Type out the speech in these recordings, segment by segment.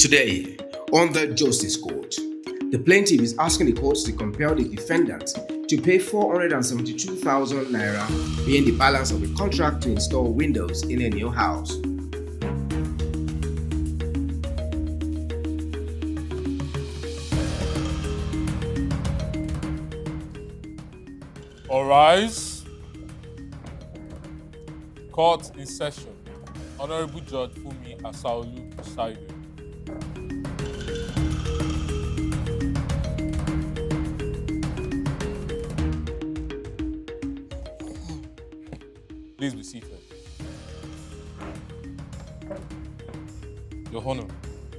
Today, on the Justice Court, the plaintiff is asking the court to compel the defendant to pay 472,000 naira, paying the balance of a contract to install windows in a new house. All rise. Court in session. Honorable Judge Fumi Asaolu presiding. Please be seated. Your Honor,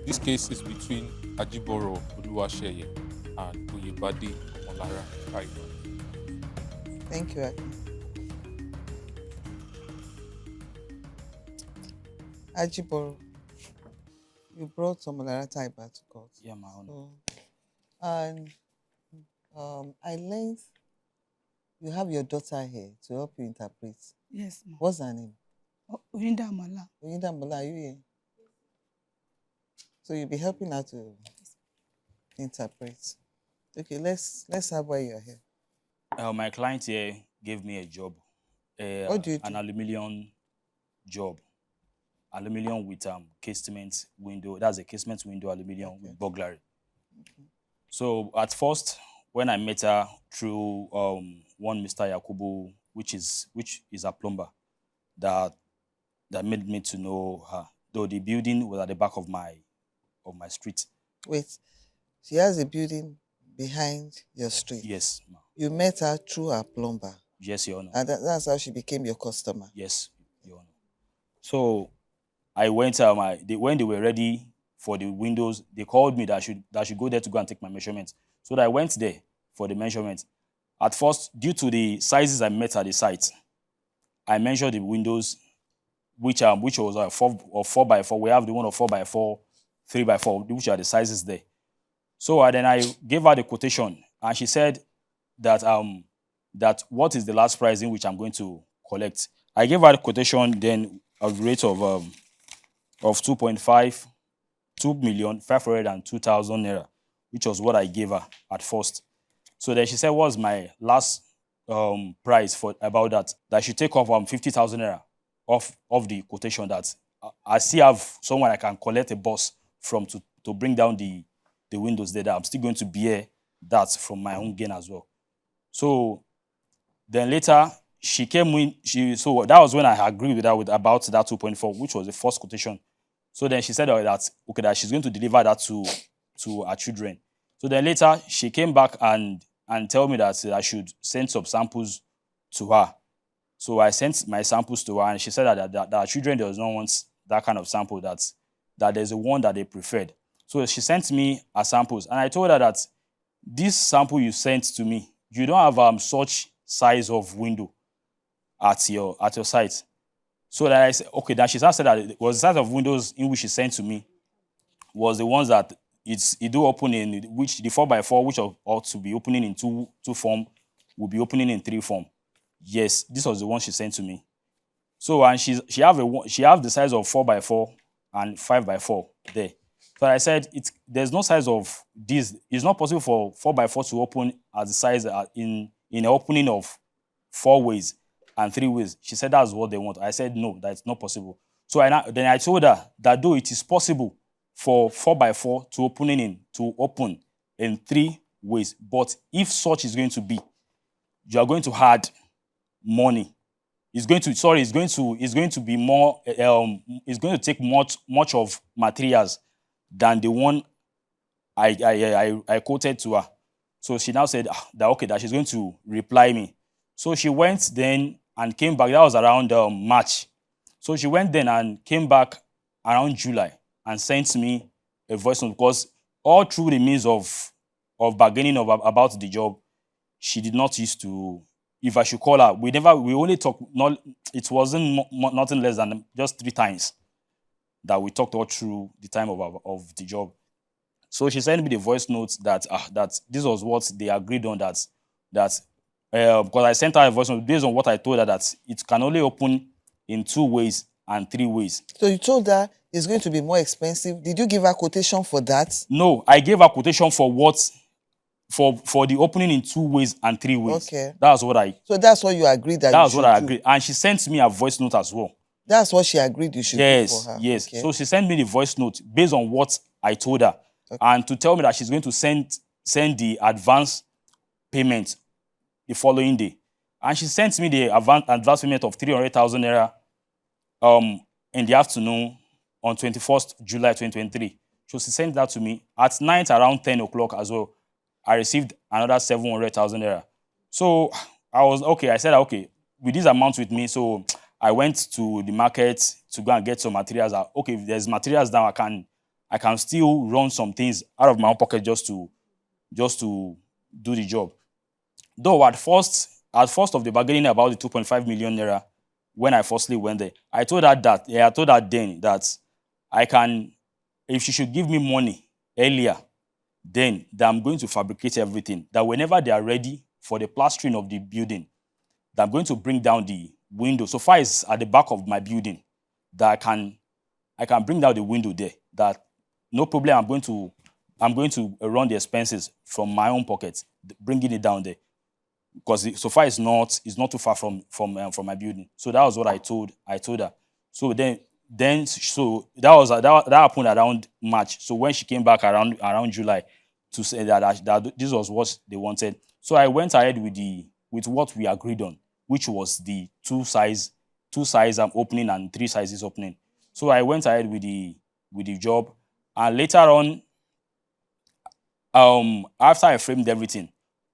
this case is between Ajiboro Oluwaseye and Oyebade Omolara Taiwo. Thank you, Akin. Ajiboro, you brought Omolara Taiwo to court. Yeah, my honor. And I learned you have your daughter here to help you interpret. Yes, ma'am. What's her name? Oyinda Amala. Oyinda Amala, are you here? So you'll be helping her to interpret. Okay, let's have why you're here. My client here gave me a job. What do you do? An aluminium job. Aluminium with casement window. That's a casement window aluminium with burglary. Okay. So at first, when I met her through one Mr. Yakubu, which is a plumber, that made me to know her. Though the building was at the back of my street. Wait, she has a building behind your street. Yes, ma'am. You met her through a plumber. Yes, Your Honor. And that's how she became your customer. Yes, Your Honor. So I went. When they were ready for the windows, they called me that I should go there to go and take my measurements. So that I went there for the measurement. At first, due to the sizes I met at the site, I measured the windows, which was a 4x4. We have the one of 4x4, 3x4, which are the sizes there. So then I gave her the quotation, and she said that that what is the last price in which I'm going to collect. I gave her the quotation then a rate of 2.5, 2,502,000 naira, which was what I gave her at first. So then she said, what's my last price for about that? That I should take off 50,000 naira off the quotation, that I still have someone I can collect a bus from to bring down the windows there, that I'm still going to bear that from my own gain as well. So then later she came in, so that was when I agreed with her about that 2.4, which was the first quotation. So then she said that she's going to deliver that to her children. So then later she came back and told me that I should send some samples to her. So I sent my samples to her, and she said that her children does not want that kind of sample, that there's a one that they preferred. So she sent me her samples, and I told her that this sample you sent to me, you don't have such size of window at your site. So that I said, okay, that she said that it was the size of windows in which she sent to me was the ones that it do open in, which the 4x4, which ought to be opening in two form, will be opening in 3 form. Yes, this was the one she sent to me. So and she have the size of 4x4 and 5x4 there. So I said there's no size of this. It's not possible for 4x4 to open as the size in an opening of 4 ways and 3 ways. She said that's what they want. I said no, that's not possible. So then I told her that though it is possible for 4x4 to open in 3 ways, but if such is going to be, you are going to add money. It's going to be more. It's going to take much of materials than the one I quoted to her. So she now said that she's going to reply me. So she went then and came back. That was around March. So she went then and came back around July and sent me a voice note, because all through the means of bargaining about the job, she did not used to. If I should call her, we only talked. It wasn't nothing less than just 3 times that we talked all through the time of the job. So she sent me the voice notes that this was what they agreed on, that because I sent her a voice note based on what I told her, that it can only open in 2 ways and 3 ways. So you told her it's going to be more expensive. Did you give her quotation for that? No, I gave her quotation for what for the opening in 2 ways and 3 ways. Okay. That's what I So that's what you agreed that you that's should what I do. agreed. And she sent me a voice note as well. That's what she agreed you should do for her. Yes. Okay. So she sent me the voice note based on what I told her, and to tell me that she's going to send the advance payment the following day. And she sent me the advance payment of 300,000 naira in the afternoon on 21st July 2023. So she sent that to me. At night around 10 o'clock as well, I received another 700,000 naira. So I was okay. I said, okay, with this amount with me, so I went to the market to go and get some materials. Okay, if there's materials now, I can still run some things out of my own pocket just to do the job. Though at first of the bargaining about the 2.5 million naira, when I firstly went there, I told her then that if she should give me money earlier, then that I'm going to fabricate everything. That whenever they are ready for the plastering of the building, that I'm going to bring down the window. So far it's at the back of my building, that I can bring down the window there. That no problem. I'm going to run the expenses from my own pocket, bringing it down there, because so far it's not too far from my building. So that was what I told her. So then that happened around March. So when she came back around July to say that this was what they wanted, so I went ahead with what we agreed on, which was the two size opening and 3 sizes opening. So I went ahead with the job, and later on, after I framed everything,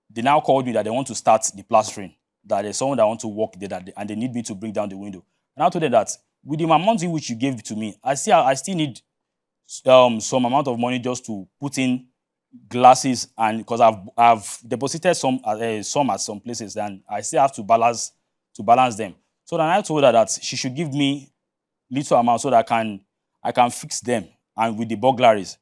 they now called me that they want to start the plastering, that there's someone that want to work there, and they need me to bring down the window. And I told them that with the amount in which you gave to me, I still need some amount of money just to put in glasses, and because I've deposited some at some places, and I still have to balance them. So then I told her that she should give me little amount so that I can fix them, and with the burglaries.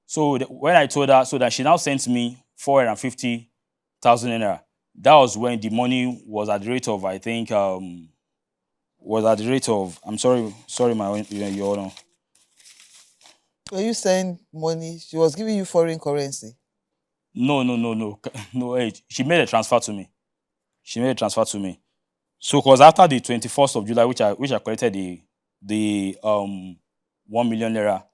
So when I told her, so that she now sent me 450,000 naira. That was when the money was at the rate of, I think, I'm sorry, your Honor. Were you saying money? She was giving you foreign currency? No. No, she made a transfer to me. So, because after the 21st of July, which I collected the 1 million naira,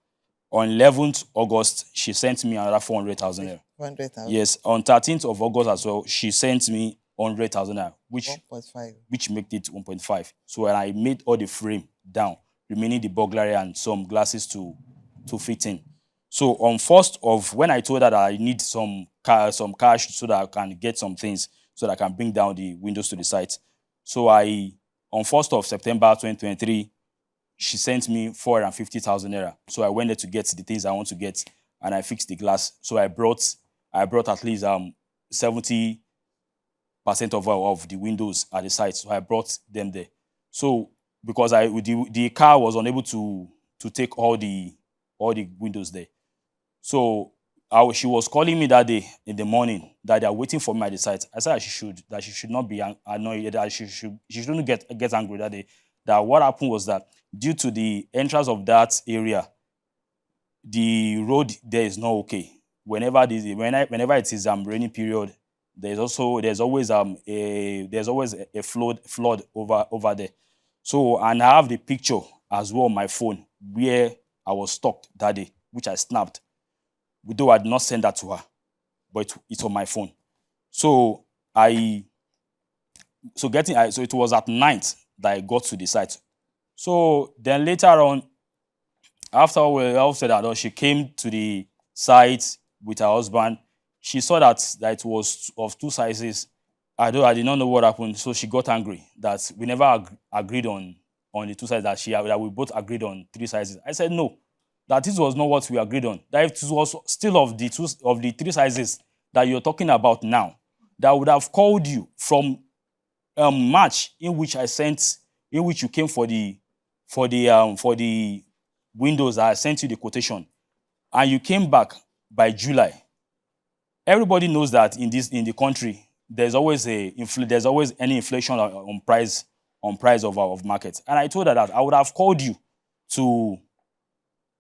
on 11th August, she sent me another 400,000 naira. 100,000? Yes. On 13th of August as well, she sent me 100,000 naira, which 1.5. Which made it 1.5. So when I made all the frame down, remaining the burglary and some glasses to fit in. So on 1st of, when I told her that I need some cash so that I can get some things, so that I can bring down the windows to the site. So on 1st of September 2023, she sent me 450,000 naira. So I went there to get the things I want to get, and I fixed the glass. So I brought at least 70% of the windows at the site. So I brought them there. So because the car was unable to take all the windows there. So she was calling me that day in the morning that they are waiting for me at the site. I said that she should not be annoyed, that she shouldn't get angry that day. That what happened was that due to the entrance of that area, the road there is not okay. Whenever it is rainy period, there's always a flood over there. So, and I have the picture as well on my phone where I was stuck that day, which I snapped. Though I did not send that to her, but it's on my phone. So it was at night that I got to the site. So then later on, after we all said that, she came to the site with her husband. She saw that it was of 2 sizes. I did not know what happened, so she got angry that we never agreed on the 2 sizes, that we both agreed on 3 sizes. I said no, that this was not what we agreed on. That if it was still of the 3 sizes that you're talking about now, that I would have called you from March, in which you came for the windows. I sent you the quotation, and you came back by July. Everybody knows that in the country, there's always any inflation on price of market. And I told her that I would have called you to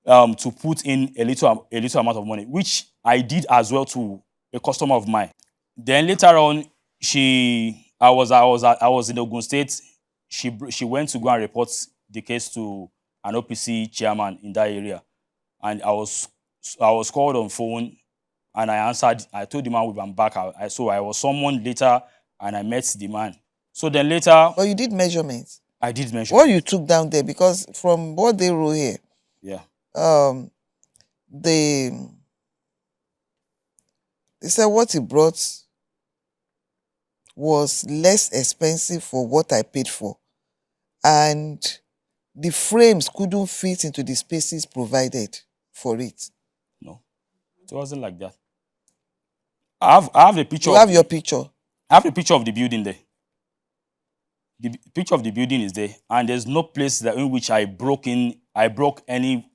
to put in a little amount of money, which I did as well to a customer of mine. Then later on, I was in Ogun State. She went to go and report the case to an OPC chairman in that area, and I was called on phone, and I answered. I told the man I'm back. So I was summoned later, and I met the man. So then later, But you did measurements. I did mention. What you took down there, because from what they wrote here, Yeah. They said what he brought was less expensive for what I paid for, and the frames couldn't fit into the spaces provided for it. No, it wasn't like that. I have a picture. You have your picture. I have a picture of the building there. The picture of the building is there, and there's no place that in which I broke any.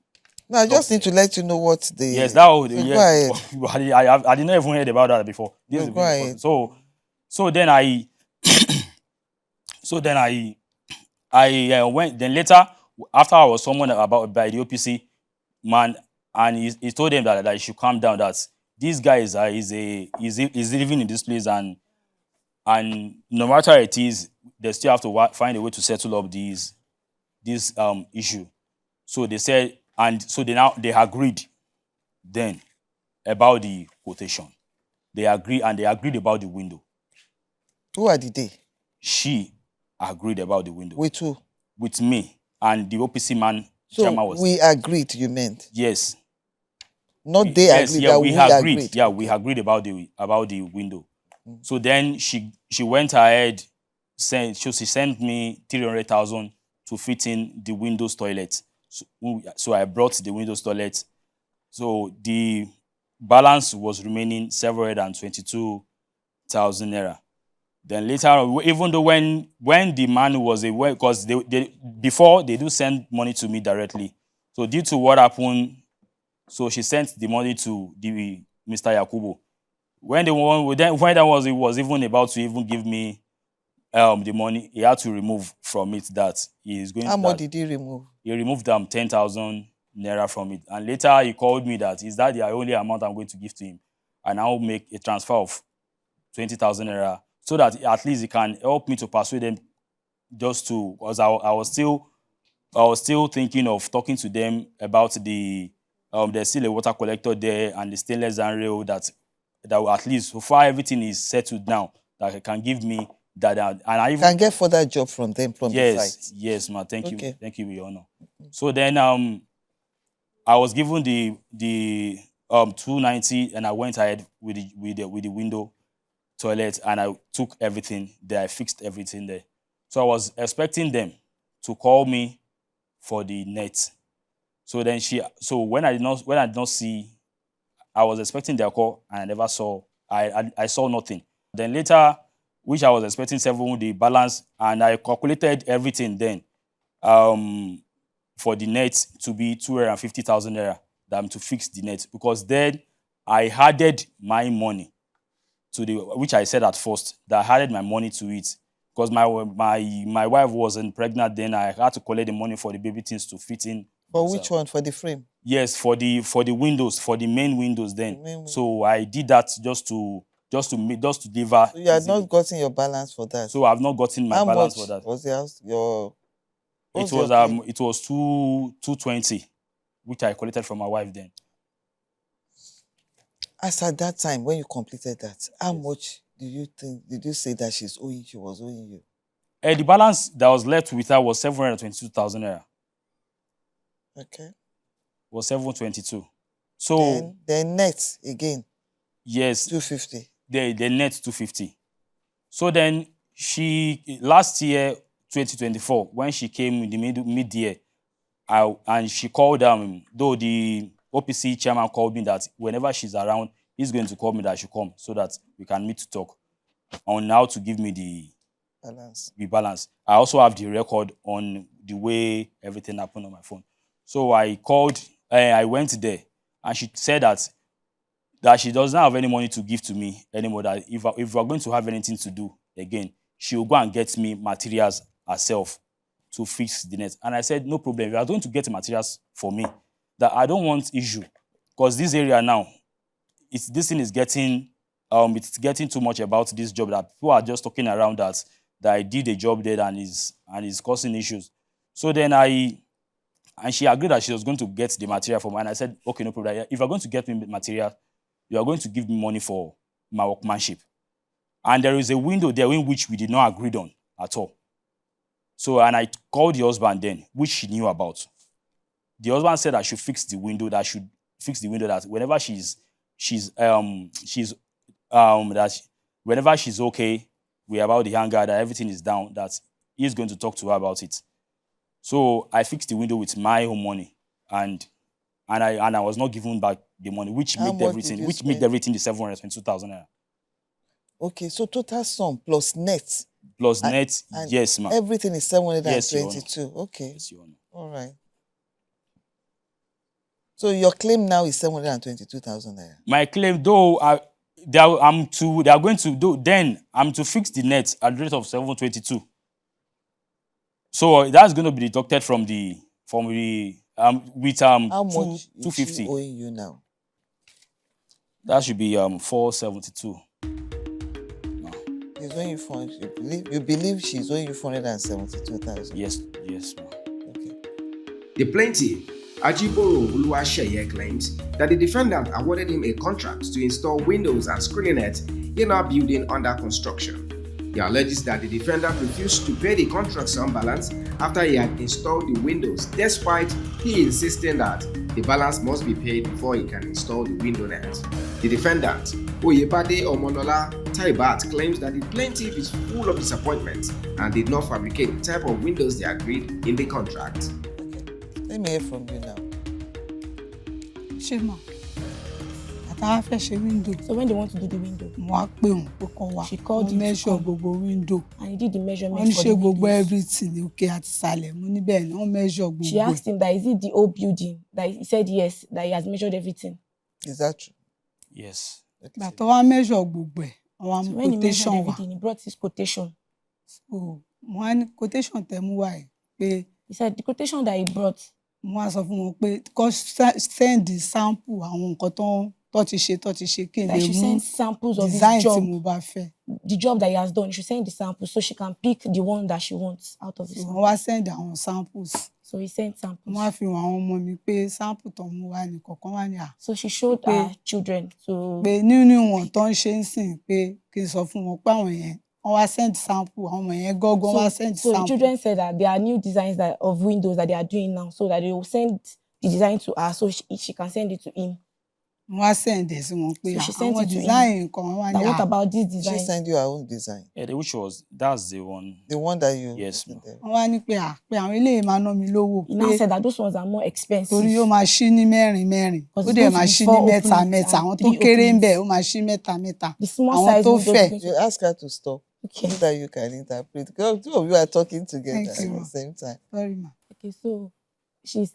No, I just need to let you know what the. Yes, that was. So Yes, go ahead. I did not even heard about that before. This is Go ahead. So then I went. Then later, after I was summoned about by the OPC man, and he told them that I should calm down. That this guy is living in this place, and no matter it is, they still have to find a way to settle up this issue. So they said, and so they agreed then about the quotation. They agreed about the window. Who are the they? She agreed about the window. With who? With me and the OPC man. So chairman was we agreed, you meant? yes. Not they Yes, agreed, yeah, that we we agreed. agreed. Yeah, we agreed about the window. So then she went ahead, she sent me 300,000 to fit in the Windows toilet. So I brought the Windows toilet. So the balance was remaining 722,000 naira. Then later, even though when the man was away, because before they do send money to me directly. So due to what happened, so she sent the money to the Mr. Yakubu. When he was even about to even give me the money, he had to remove from it that he is going to. How much did he remove? He removed 10,000 naira from it. And later he called me that is that the only amount I'm going to give to him. And I'll make a transfer of 20,000 naira so that at least he can help me to persuade them just to, because I was still thinking of talking to them about there's still a water collector there and the stainless iron rail that will at least, so far everything is settled now, that it can give me that. And I even can get further job from them from the site. Yes, ma. Thank Okay. you. Thank you, Your Honor. So then I was given the 290 and I went ahead with the window toilet and I took everything there. I fixed everything there. So I was expecting them to call me for the net. So then when I did not see, I was expecting their call and I never saw. I saw nothing. Then later, which I was expecting the balance, and I calculated everything then for the net to be 250,000 naira to fix the net, because then I added my money to which I said at first that I added my money to it because my wife wasn't pregnant then. I had to collect the money for the baby things to fit in. For which one? For the frame? Yes, for the windows, for the main windows then. So I did that just to deliver. So you had not gotten your balance for that. So I've not gotten my balance for that. How much was the house? It was 220, which I collected from my wife then. As at that time, when you completed that, how much did you say that she was owing you? The balance that was left with her was 722,000 naira. Okay. Was 722. So then net again. Yes. 250. The net 250. So then last year, 2024, when she came in the mid-year, and she called though the OPC chairman called me that whenever she's around, he's going to call me that I should come so that we can meet to talk on how to give me the balance. I also have the record on the way everything happened on my phone. So I called, I went there, and she said that she does not have any money to give to me anymore, that if we're going to have anything to do again, she will go and get me materials herself to fix the net. And I said, no problem. If you are going to get materials for me, that I don't want issue because this area now, this thing is getting it's getting too much about this job that people are just talking around that I did a job there and is causing issues. So then she agreed that she was going to get the material from me, and I said, okay, no problem. If you're going to get me material, you are going to give me money for my workmanship. And there is a window there in which we did not agree on at all. So, and I called the husband then, which she knew about. The husband said I should fix the window, that whenever whenever she's okay, we're about the hangar, that everything is down, that he's going to talk to her about it. So I fixed the window with my own money, and I was not given back the money, which made everything the 722,000 naira. Okay, so total sum plus net. Plus net, yes, ma'am. Everything is 722. Yes, okay. Yes, Your Honor. All right. So your claim now is 722,000 naira. My claim, though, I'm to fix the net at the rate of 722. So that's going to be deducted from the How much is 250. she owing you now? That should be 472. She's owing you 400. You believe she's owing you 472,000? Yes, ma'am. Okay. The plaintiff, Ajiboro Oluwaseye, claims that the defendant awarded him a contract to install windows and screening net in our building under construction. He alleges that the defendant refused to pay the contract sum balance after he had installed the windows, despite he insisting that the balance must be paid before he can install the window net. The defendant, Oyebade Omonola Taibat, claims that the plaintiff is full of disappointment and did not fabricate the type of windows they agreed in the contract. Okay. Let me hear from you now. Shema. Àtàwọn fẹ́ ṣe window. So when they want to do the window, Mo wá pè wọ́n pé kán wá. She called Wọ́n him to measure come. gbogbo window. and he did the measurement Wọ́n ní for ṣe the gbogbo windows. everything ní òkè àti ìsàlẹ̀. Mo ní bẹ́ẹ̀ ni wọ́n measure gbogbo. She asked him that is it the whole building? That he said yes, that he has measured everything. Is that true? Yes. Ìgbà tó wá measure gbogbo ẹ̀, wọ́n wá So mú when he measured quotation wá. everything, he brought his quotation. So mo wá ní quotation tẹ́ mú wá ẹ̀ pé He said the quotation that he brought, mo wá sọ fún wọn pé kó send the sample àwọn nǹkan tó ti ṣe kí n that lè she mú sent samples of design his tí job, mo bá fẹ́. the job that he has done. You should send the samples so she can pick the one that she wants out of the So wọ́n sample. wá send àwọn samples. So he sent samples. Wọ́n wá fi hàn àwọn ọmọ mi pé sample tó mú wá ní kọ̀ọ̀kan wá ní à. So she showed her children to Pé nínú wọn tó ń ṣe ń sìn pé kí n sọ fún wọn pé àwọn yẹn wọ́n wá send sample àwọn ọmọ yẹn gọ́gọ́ wá send so the sample. children said that there are new designs of windows that they are doing now, so that they will send the design to her so she can send it to him. Wọ́n wá send ẹ̀ sí wọn pé So she sent àwọn it to him. design nǹkan wá But ní what à. about this She design? sent you her own design. Yeah, that's the one. The one that you... Yes, ma'am. Wọ́n wá ní pé pé àwọn eléyìí máa ná mi lówó He now pé said that those ones are more expensive. torí ó máa ṣí ní mẹ́rin. Ó Because dẹ̀ it's máa going ṣí to be ní 4 mẹ́ta openings àwọn tó and 3 kéré ń openings. bẹ̀ ó máa ṣí mẹ́ta. The small Àwọn size tó windows fẹ̀. is going to- You ask her to stop Okay. so that you can interpret. Because two of you are talking together Thank you, at the ma. same time. Sorry ma. Okay, so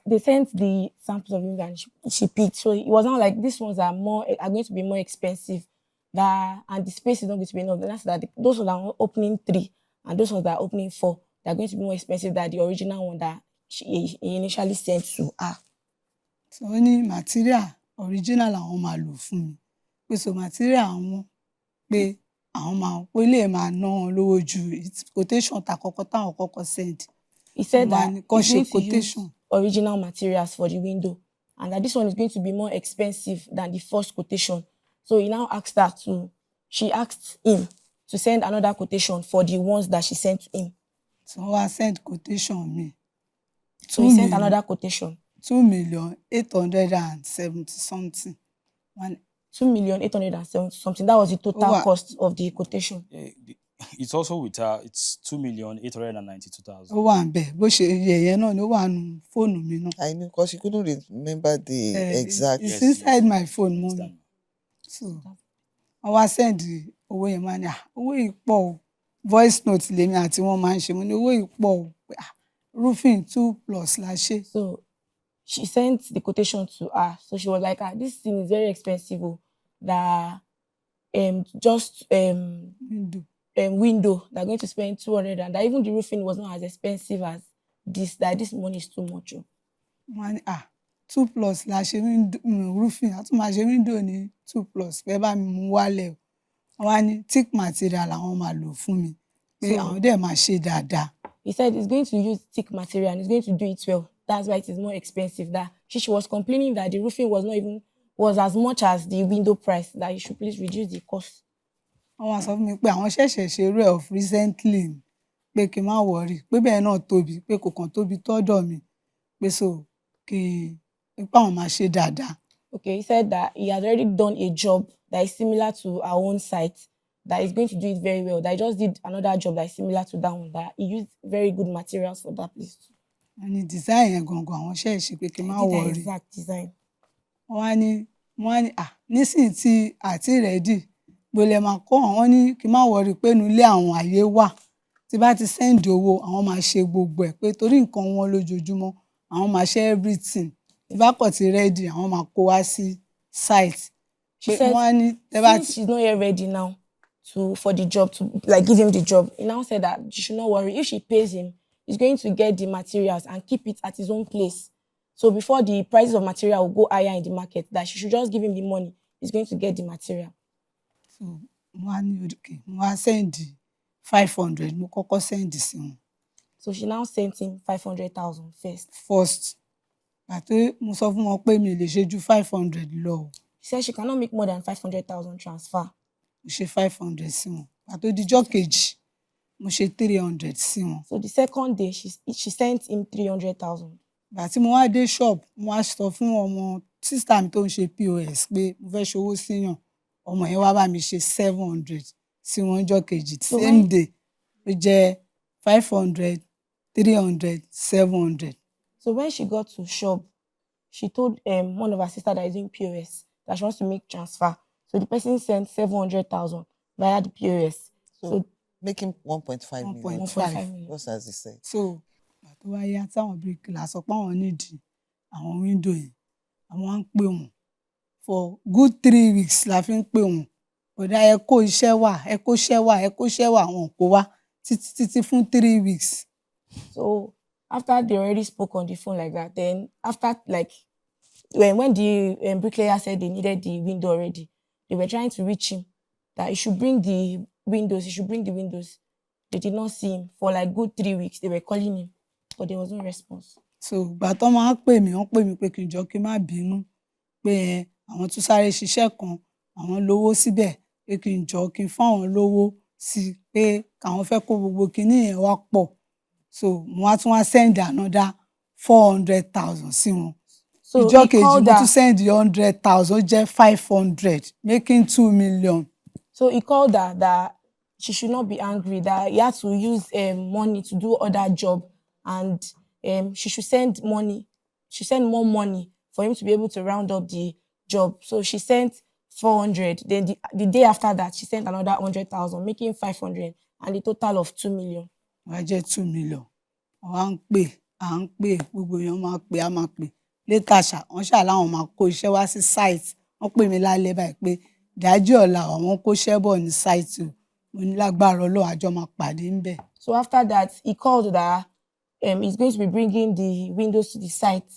they sent the samples of windows and she picked. So it was not like these ones are going to be more expensive. And the space is not going to be enough. Then that's that those ones are opening 3 and those ones that are opening 4, they're going to be more expensive than the original one that he initially sent to her. So ó ní material original làwọn máa lò fún mi. Pé so material àwọn pé àwọn máa pé lè máa ná wọn lówó ju quotation táwọn kọ́kọ́ send. He said that Kàn ṣe he's going to use quotation. original materials for the window and that this one is going to be more expensive than the first quotation. So he now asked she asked him to send another quotation for the ones that she sent to him. So wọ́n wá send quotation mi. So he sent another quotation. 2,870 something. 2,870 something. That was the total Over. cost of the quotation. It's also with her. It's 2,892,000. Ó wà ń bẹ̀ bó ṣe yẹ̀yẹ́ náà ni ó wà nù fóònù mi náà. I knew because she couldn't remember the exact. It's Yes, inside yes. my phone mo ní. Understand? So wọ́n wá send owó yẹn máa ní owó yìí pọ̀ o. Voice note lèmi àti wọ́n máa ń ṣe mo ní owó yìí pọ̀ o. Pé, roofing 2+ la ṣe. So she sent the quotation to her. So she was like, this thing is very expensive. That just Window. window, they're going to spend 200 and that even the roofing was not as expensive as this, that this money is too much. Wọ́n á ní 2+ la ṣe roofing a tún máa ṣe window ní 2+ pé bá mi mú wálẹ̀ o. Wọ́n wá ní thick material làwọn máa lò fún mi pé So- àwọn dẹ̀ máa ṣe dáadáa. He said he's going to use thick material and he's going to do it well. That's why it is more expensive. That she was complaining that the roofing was as much as the window price. That you should please reduce the cost. Wọ́n wá sọ fún mi pé àwọn ṣẹ̀ṣẹ̀ ṣe irú ẹ̀ of recently ni, pé kí n má worry pé bẹ́ẹ̀ náà tóbi pé kò kàn tóbi tọ́dọ̀ mi pé so kí n pé àwọn máa ṣe dáadáa. Okay, he said that he has already done a job that is similar to our own site, that he's going to do it very well, that he just did another job that is similar to that one, that he used very good materials for that place too. Wọ́n ní design yẹn gangan àwọn ṣẹ̀ ṣe pé kí n má He did the worry. exact design. Wọ́n wá ní nísìnyí tí àti ready gbọ́lẹ̀ máa kọ́ àwọn ní kí n má worry pé inú ilé àwọn àyè wà tí bá ti send owó àwọn máa ṣe gbogbo ẹ̀ pé torí nǹkan wọn lójoojúmọ́ àwọn máa ṣe everything tí bá kọ̀ ti ready àwọn máa kó wá sí site. She Pé said, wọ́n á ní tẹ́ bá since she's not yet ready now for the job, to like give him the job, he now said that she should not worry. If she pays him, he's going to get the materials and keep it at his own place. So before the prices of material will go higher in the market, that she should just give him the money. He's going to get the material. so wọ́n á ní okay wọ́n á send 500 mo kọ́kọ́ send sí wọn So she now sent him 500,000 first. first àti mo sọ fún wọn pé mi ò lè ṣe ju 500 lọ o. She said she cannot make more than 500,000 transfer. Mo ṣe 500 sí wọn àti odijọ́ kejì mo ṣe 300 sí wọn. So the second day, she sent him 300,000. Ìgbà tí mo wá dé shop mo wá sọ fún ọmọ sísá mi tó ń ṣe POS pé mo fẹ́ ṣòwò síyàn ọmọ yẹn wá bá mi ṣe 700 sí wọn ọjọ́ kejì So same when- day ó jẹ́ 500 300 700. So when she got to shop, she told one of her sisters that is doing POS that she wants to make transfer. So the person sent 700,000 via the POS. So Making 1.5 million. 1.5 million. Just as he said. So ìgbà tó wá yá táwọn bíríkìlà sọ pé àwọn nídìí àwọn window yẹn àwọn á ń pè wọ́n for good 3 weeks la fi ń pè wọ́n bọ̀dá ẹ kó iṣẹ́ wà ẹ kó iṣẹ́ wà ẹ kó iṣẹ́ wà wọn kó wá títí fún 3 weeks. So after they already spoke on the phone like that, then after like when the bricklayer said they needed the window already, they were trying to reach him that he should bring the windows. He should bring the windows. They did not see him for like good 3 weeks. They were calling him, but there was no response. So ìgbà tó máa pè mí wọ́n pè mí pé kí n jọ kí n má bínú pé àwọn tún sáré ṣiṣẹ́ kan àwọn lówó síbẹ̀ pé kí n jọ kí n fún àwọn lówó sí pé káwọn fẹ́ kó gbogbo kinní yẹn wá pọ̀ so mo wá tún wá send another 400,000 sí wọn. So Ìjọ́ he kejì called mo her. tún send 100,000 ó jẹ́ 500 making 2 million. So he called her that she should not be angry, that he had to use money to do other job, and she should send money. She send more money for him to be able to round up the job. So she sent 400. Then the day after that, she sent another 100,000, making 500, and a total of 2 million. Wá jẹ́ 2 million. Wọ́n à ń pè gbogbo èèyàn máa pè á máa pè later wọ́n ṣà láwọn máa kó iṣẹ́ wá sí site wọ́n pè mí lálẹ́ báyìí pé ìdájí ọ̀la àwọn kó iṣẹ́ bọ̀ ní site o mo ní lágbára Ọlọ́run àjọ máa pàdé ńbẹ̀. So after that, he called her. He's going to be bringing the windows to the site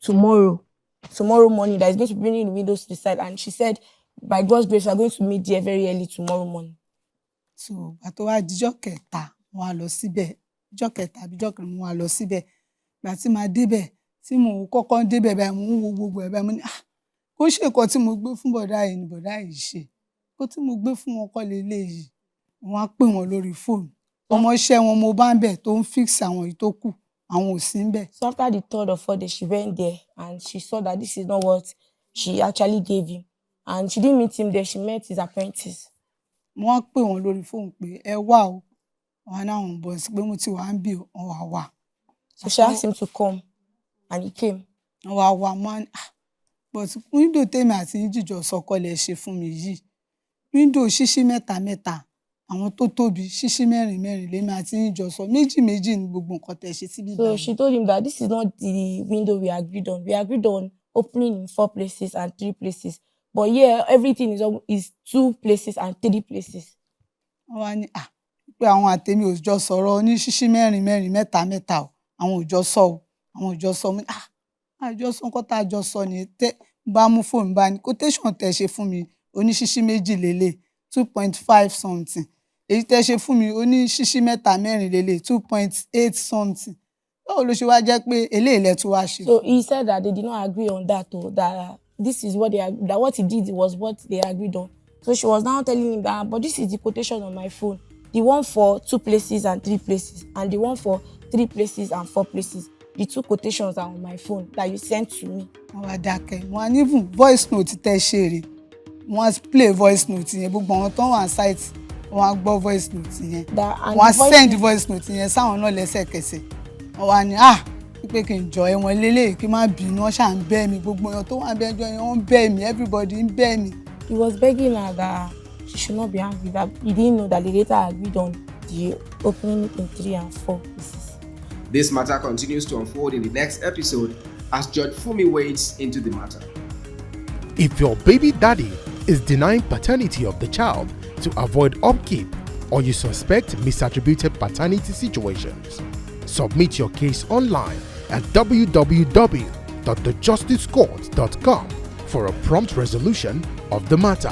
tomorrow morning. That he's going to be bringing the windows to the site, and she said, by God's grace, we are going to meet there very early tomorrow morning. So ìgbà tó wá dijọ́ kẹta wọ́n á lọ síbẹ̀ ìjọ́ kẹta àbí ìjọ́ kẹrin wọ́n á lọ síbẹ̀ ìgbà tí màá débẹ̀ tí mo kọ́kọ́ débẹ̀ báyìí mo ń wo gbogbo ẹ̀ báyìí mo ní kó ṣe nǹkan tí mo gbé fún bọ̀dá yìí ni bọ̀dá yìí ṣe kó tí mo gbé fún wọn kọ́ leléyìí wọ́n á pè wọ́n lórí fóònù ọmọọṣẹ́ wọn mo bá ń bẹ̀ tó ń fix àwọn èyí tó kù àwọn ò sí ń bẹ̀. So after the third or fourth day, she went there and she saw that this is not what she actually gave him. And she didn't meet him there, she met his apprentice. mo wá pè wọ́n lórí fóònù pé ẹ wá o wọn á náwọn bọ̀ sí pé mo ti wà ń bì wọn wà wà. So she asked him to come, and he came. wọn wà wà máa ń but wíńdò tèmi àti yín jìjọ sọkọlẹ̀ ṣe fún mi yìí wíńdò ṣíṣí mẹ́ta mẹ́ta àwọn tó tóbi ṣíṣí mẹ́rin mẹ́rin lèmi àti yín jọ sọ méjì méjì ní gbogbo nǹkan tẹ̀ ṣe síbí So she told him that this is not the window we agreed on. We agreed on opening in 4 places and 3 places. But here, everything is 2 places and 3 places. wọ́n wá ní pé àwọn àtẹ̀mí ò jọ sọ̀rọ̀ ní ṣíṣí mẹ́rin mẹ́rin mẹ́ta mẹ́ta o àwọn ò jọ sọ o àwọn ò jọ sọ àjọsọ nǹkan tá a jọ sọ ni tẹ́ bá mú fóònù bá ní quotation tẹ́ ṣe fún mi oníṣíṣí méjì lélẹ̀ 2.5 something èyí tẹ́ ṣe fún mi oníṣíṣí mẹ́ta mẹ́rin lélẹ̀ 2.8 something báwo ló ṣe wá jẹ́ pé eléyìí lẹ tún wá ṣe. So he said that they did not agree on that, or that this is what that what he did was what they agreed on. So she was now telling him that, but this is the quotation on my phone. The one for 2 places and 3 places, and the one for 3 places and 4 places. The 2 quotations are on my phone that you sent to me. Wọ́n wá dákẹ́ wọ́n á ní even voice note tẹ́ ṣe rè wọ́n á play voice note yẹn gbogbo àwọn tó wà site wọ́n á gbọ́ voice note yẹn wọ́n á send voice note yẹn sáwọn náà lẹ́sẹ̀kẹsẹ̀ wọ́n wá ní pé kí n jọ ẹ̀wọ̀n lélẹ́yìí kí n má bínú wọ́n ṣà ń bẹ́ mi gbogbo èèyàn tó wà bẹ́ẹ̀ jọ yẹn wọ́n ń bẹ́ mi everybody ń bẹ́ mi. He was begging her that she should not be angry, that he didn't know that they later agreed on the opening in 3 and 4 pieces. This matter continues to unfold in the next episode as Judge Fumi wades into the matter. If your baby daddy is denying paternity of the child to avoid upkeep, or you suspect misattributed paternity situations, submit your case online at www.thejusticescourt.com for a prompt resolution of the matter.